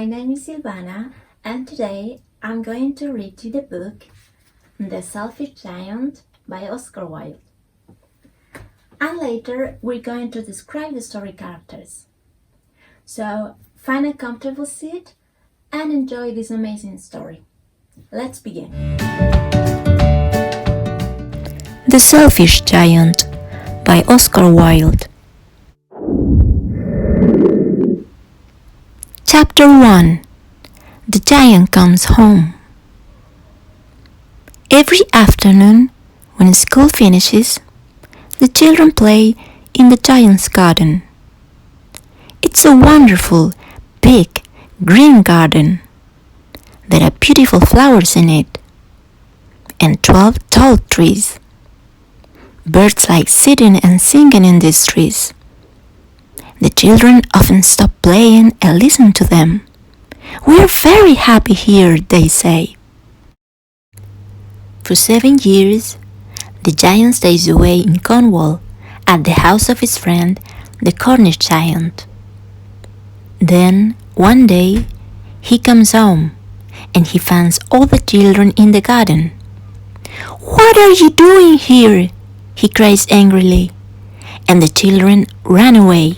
My name is Silvana, and today I'm going to read you the book The Selfish Giant by Oscar Wilde. And later we're going to describe the story characters. So find a comfortable seat and enjoy this amazing story. Let's begin. The Selfish Giant by Oscar Wilde. Chapter 1. The Giant Comes Home. Every afternoon, when school finishes, the children play in the giant's garden. It's a wonderful, big, green garden. There are beautiful flowers in it, and 12 tall trees. Birds like sitting and singing in these trees. The children often stop playing and listen to them. "We're very happy here," they say. For 7 years, the giant stays away in Cornwall at the house of his friend, the Cornish giant. Then, one day, he comes home and he finds all the children in the garden. "What are you doing here?" he cries angrily, and the children ran away.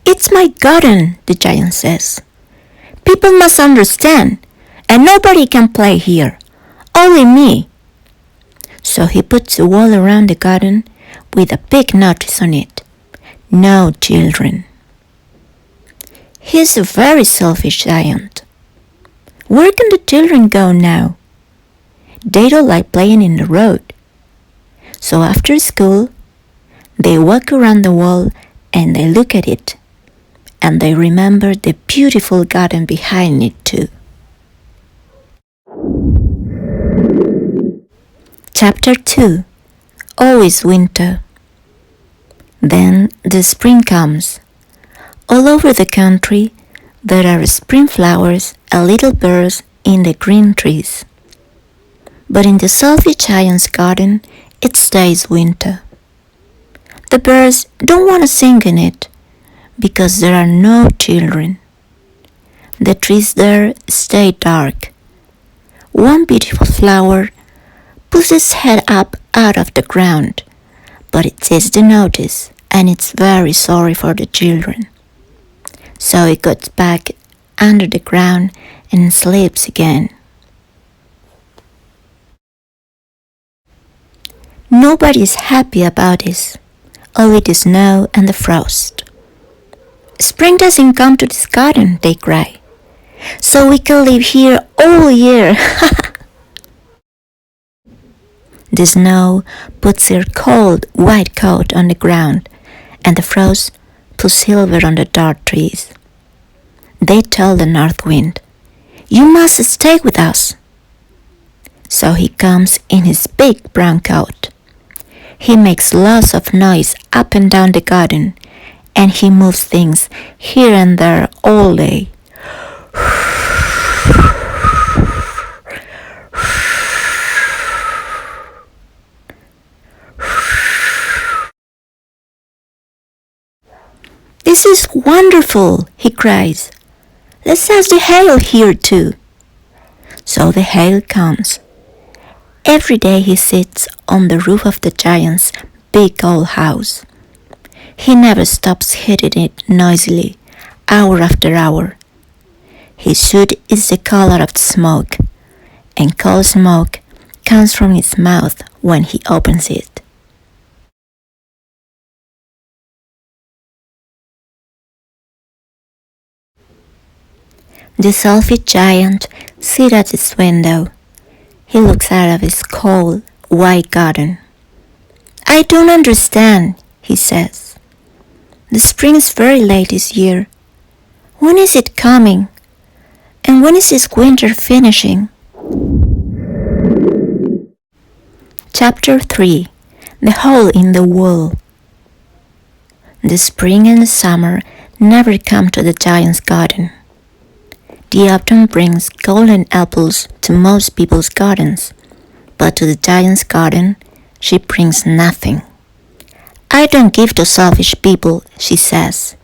"It's my garden," the giant says. "People must understand, and nobody can play here, only me." So he puts a wall around the garden with a big notice on it: "No children." He's a very selfish giant. Where can the children go now? They don't like playing in the road. So after school, they walk around the wall and they look at it. And they remember the beautiful garden behind it too. Chapter 2. Always winter. Then the spring comes. All over the country there are spring flowers and little birds in the green trees. But in the selfish giant's garden it stays winter. The birds don't want to sing in it, because there are no children. The trees there stay dark. One beautiful flower puts its head up out of the ground, but it sees the notice and it's very sorry for the children. So it goes back under the ground and sleeps again. Nobody is happy about this, only the snow and the frost. "Spring doesn't come to this garden," they cry, "so we can live here all year." The snow puts their cold white coat on the ground, and the frost puts silver on the dark trees. They tell the north wind, "You must stay with us." So he comes in his big brown coat. He makes lots of noise up and down the garden, and he moves things here and there all day. "This is wonderful," he cries. "Let's have the hail here too." So the hail comes. Every day he sits on the roof of the giant's big old house. He never stops hitting it noisily, hour after hour. His suit is the color of the smoke, and cold smoke comes from his mouth when he opens it. The selfish giant sits at his window. He looks out of his cold, white garden. "I don't understand," he says. "The spring is very late this year. When is it coming? And when is this winter finishing?" Chapter 3. The Hole in the Wall. The spring and the summer never come to the giant's garden. The autumn brings golden apples to most people's gardens, but to the giant's garden she brings nothing. I don't give to selfish people, she says.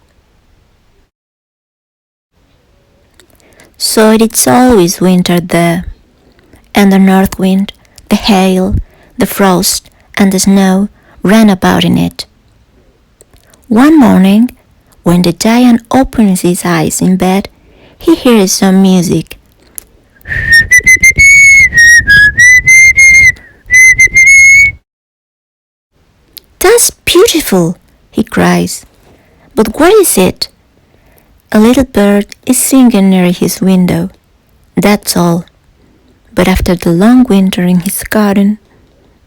So it's always winter there, and the north wind, the hail, the frost, and the snow ran about in it. One morning, when the giant opens his eyes in bed, he hears some music. That's beautiful, he cries. But what is it? A little bird is singing near his window. That's all. But after the long winter in his garden,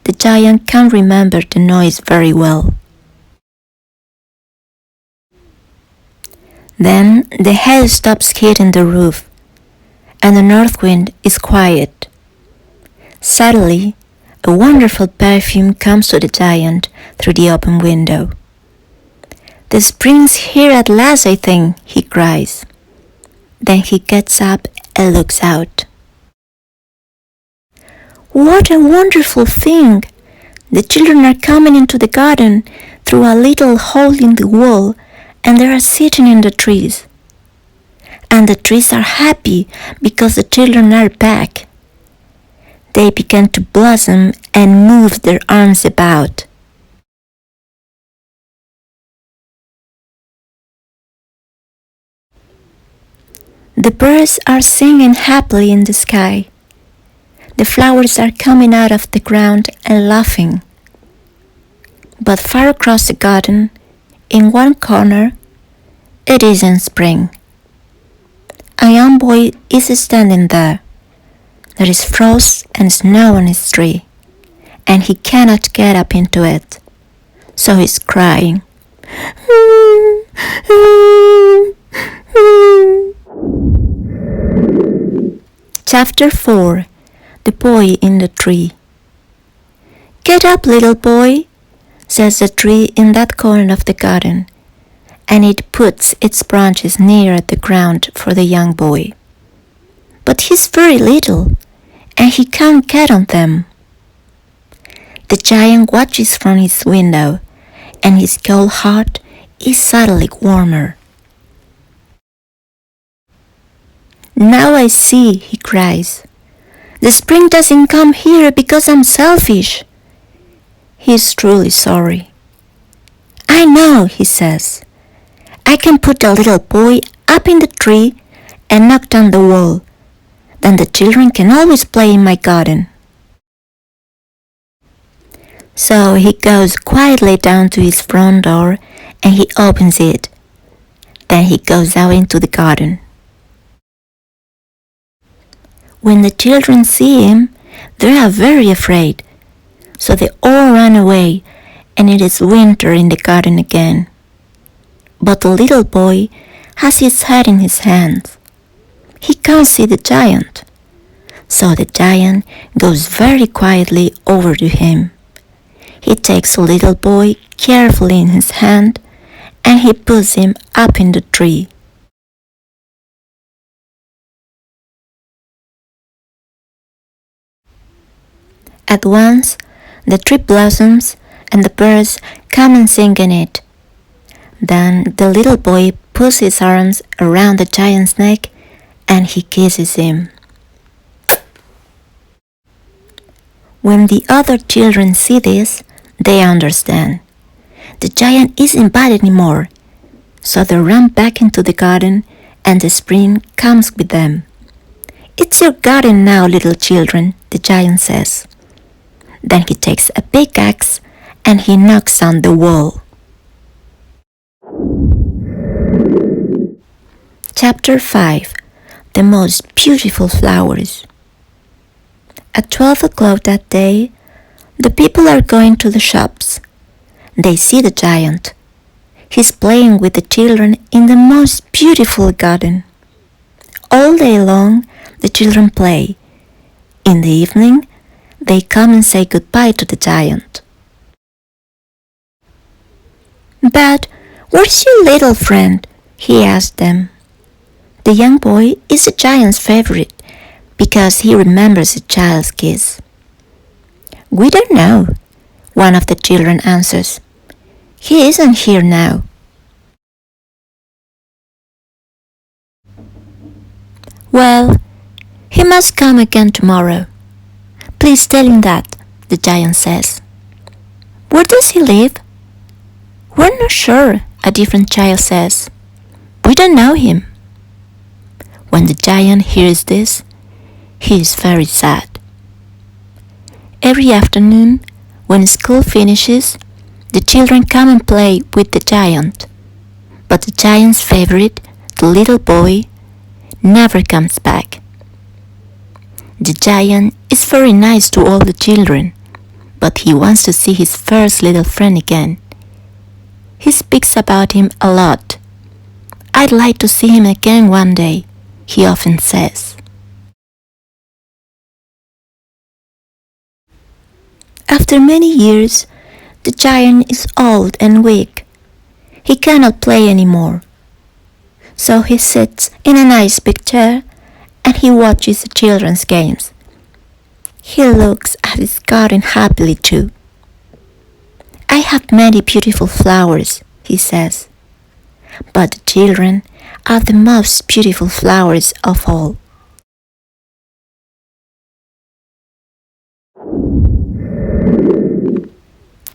the giant can't remember the noise very well. Then the hail stops hitting the roof, and the north wind is quiet. Suddenly, a wonderful perfume comes to the giant through the open window. The spring's here at last, I think, he cries. Then he gets up and looks out. What a wonderful thing! The children are coming into the garden through a little hole in the wall, and they are sitting in the trees. And the trees are happy because the children are back. They begin to blossom and move their arms about. The birds are singing happily in the sky. The flowers are coming out of the ground and laughing. But far across the garden, in one corner, it isn't spring. A young boy is standing there. There is frost and snow on his tree, and he cannot get up into it, so he's crying. Chapter 4. The Boy in the Tree. Get up, little boy, says the tree in that corner of the garden, and it puts its branches near the ground for the young boy. But he's very little, and he can't get on them. The giant watches from his window, and his cold heart is suddenly warmer. Now I see, he cries. The spring doesn't come here because I'm selfish. He's truly sorry. I know, he says. I can put the little boy up in the tree and knock down the wall. Then the children can always play in my garden. So he goes quietly down to his front door and he opens it. Then he goes out into the garden. When the children see him, they are very afraid. So they all run away, and it is winter in the garden again. But the little boy has his head in his hands. He can't see the giant. So the giant goes very quietly over to him. He takes the little boy carefully in his hand, and he puts him up in the tree. At once, the tree blossoms and the birds come and sing in it. Then the little boy puts his arms around the giant's neck and he kisses him. When the other children see this, they understand. The giant isn't bad anymore, so they run back into the garden and the spring comes with them. It's your garden now, little children, the giant says. Then he takes a big axe and he knocks on the wall. Chapter 5. The Most Beautiful Flowers. At 12 o'clock that day, the people are going to the shops. They see the giant. He's playing with the children in the most beautiful garden. All day long, the children play. In the evening, they come and say goodbye to the giant. But where's your little friend? He asked them. The young boy is the giant's favorite because he remembers a child's kiss. We don't know, one of the children answers. He isn't here now. Well, he must come again tomorrow. Please tell him that, the giant says. Where does he live? We're not sure, a different child says. We don't know him. When the giant hears this, he is very sad. Every afternoon, when school finishes, the children come and play with the giant. But the giant's favorite, the little boy, never comes back. The giant is very nice to all the children, but he wants to see his first little friend again. He speaks about him a lot. I'd like to see him again one day, he often says. After many years, the giant is old and weak. He cannot play anymore. So he sits in a nice big chair and he watches the children's games. He looks at his garden happily too. I have many beautiful flowers, he says. But the children are the most beautiful flowers of all.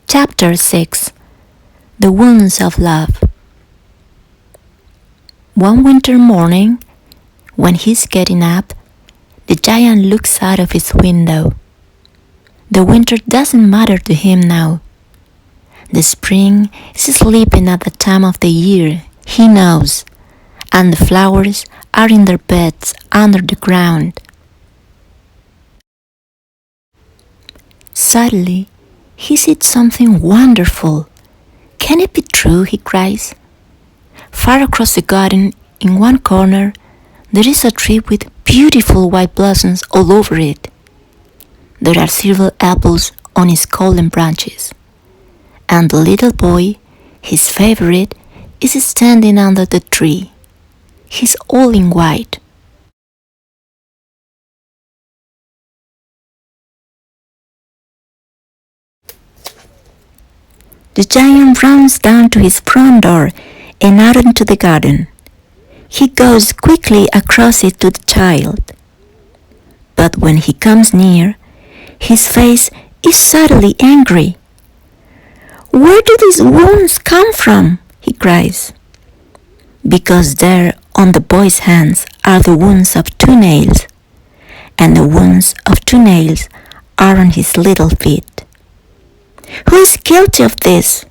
Chapter 6. The Wounds of Love. One winter morning, when he's getting up, the giant looks out of his window. The winter doesn't matter to him now. The spring is sleeping at the time of the year, he knows, and the flowers are in their beds under the ground. Suddenly, he sees something wonderful. Can it be true? He cries. Far across the garden, in one corner, there is a tree with beautiful white blossoms all over it. There are silver apples on its golden branches. And the little boy, his favorite, is standing under the tree. He's all in white. The giant runs down to his front door and out into the garden. He goes quickly across it to the child. But when he comes near, his face is suddenly angry. Where do these wounds come from? He cries. Because there on the boy's hands are the wounds of 2 nails, and the wounds of 2 nails are on his little feet. Who is guilty of this?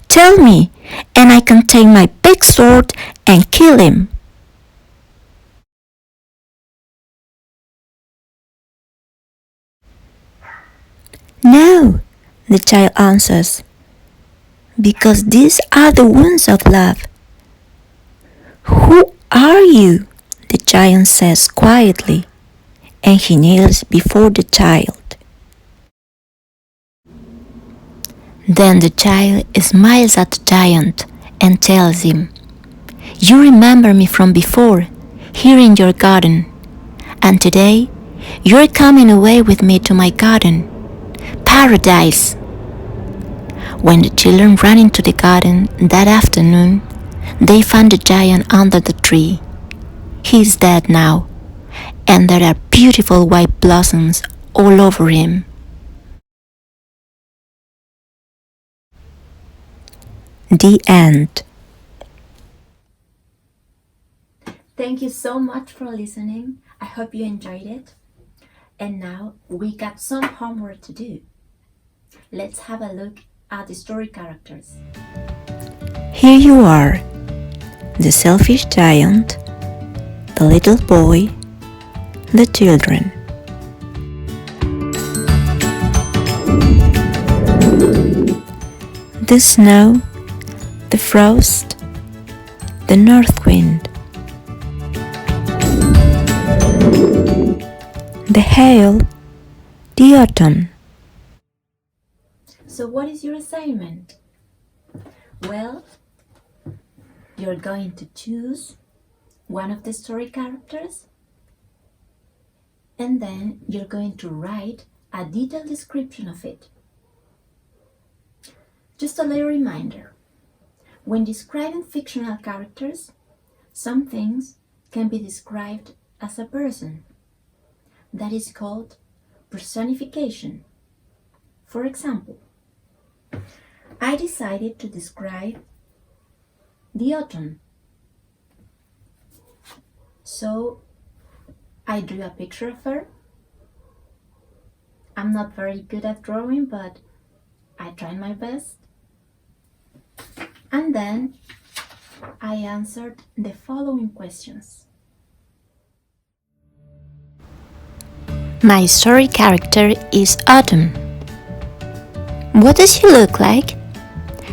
Tell me, and I can take my big sword and kill him. No, the child answers, because these are the wounds of love. Who are you? The giant says quietly, and he kneels before the child. Then the child smiles at the giant and tells him, You remember me from before, here in your garden, and today you're coming away with me to my garden, paradise. When the children ran into the garden that afternoon, they found the giant under the tree. He is dead now, and there are beautiful white blossoms all over him. The end. Thank you so much for listening. I hope you enjoyed it. And now we got some homework to do. Let's have a look at the story characters. Here you are, the selfish giant, the little boy, the children. The snow, the frost, the north wind, the hail, the autumn. So what is your assignment? Well, you're going to choose one of the story characters, and then you're going to write a detailed description of it. Just a little reminder, When describing fictional characters, some things can be described as a person. That is called personification. For example, I decided to describe the autumn. So I drew a picture of her. I'm not very good at drawing, but I tried my best. And then I answered the following questions. My story character is Autumn. What does she look like?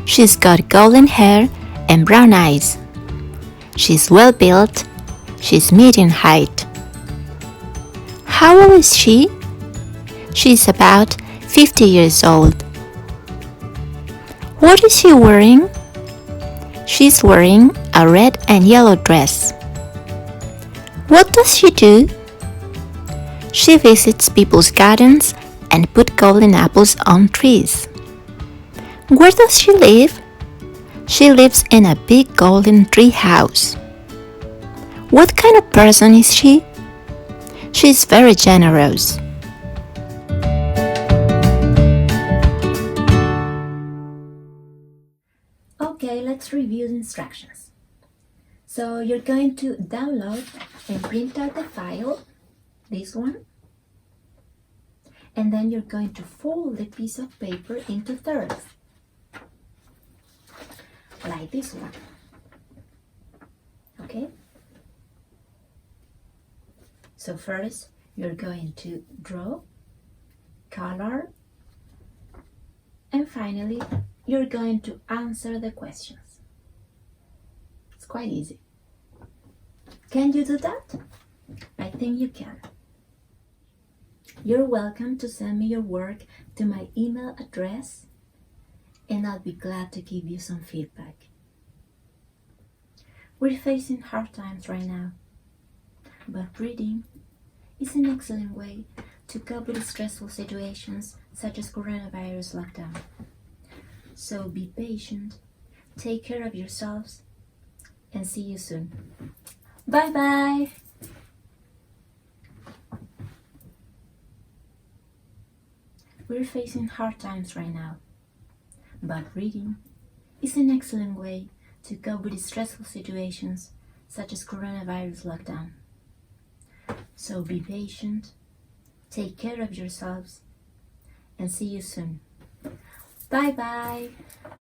She's got golden hair and brown eyes. She's well built. She's medium height. How old is she? She's about 50 years old. What is she wearing? She's wearing a red and yellow dress. What does she do? She visits people's gardens and puts golden apples on trees. Where does she live? She lives in a big golden tree house. What kind of person is she? She's very generous. Okay, let's review the instructions. So you're going to download and print out the file, this one, and then you're going to fold the piece of paper into thirds, like this one. Okay? So first, you're going to draw, color, and finally, you're going to answer the questions. It's quite easy. Can you do that? I think you can. You're welcome to send me your work to my email address, and I'll be glad to give you some feedback. We're facing hard times right now, but reading is an excellent way to cope with stressful situations such as coronavirus lockdown. So be patient, take care of yourselves, and see you soon. Bye-bye! We're facing hard times right now, but reading is an excellent way to cope with stressful situations such as coronavirus lockdown. So be patient, take care of yourselves, and see you soon. Bye-bye!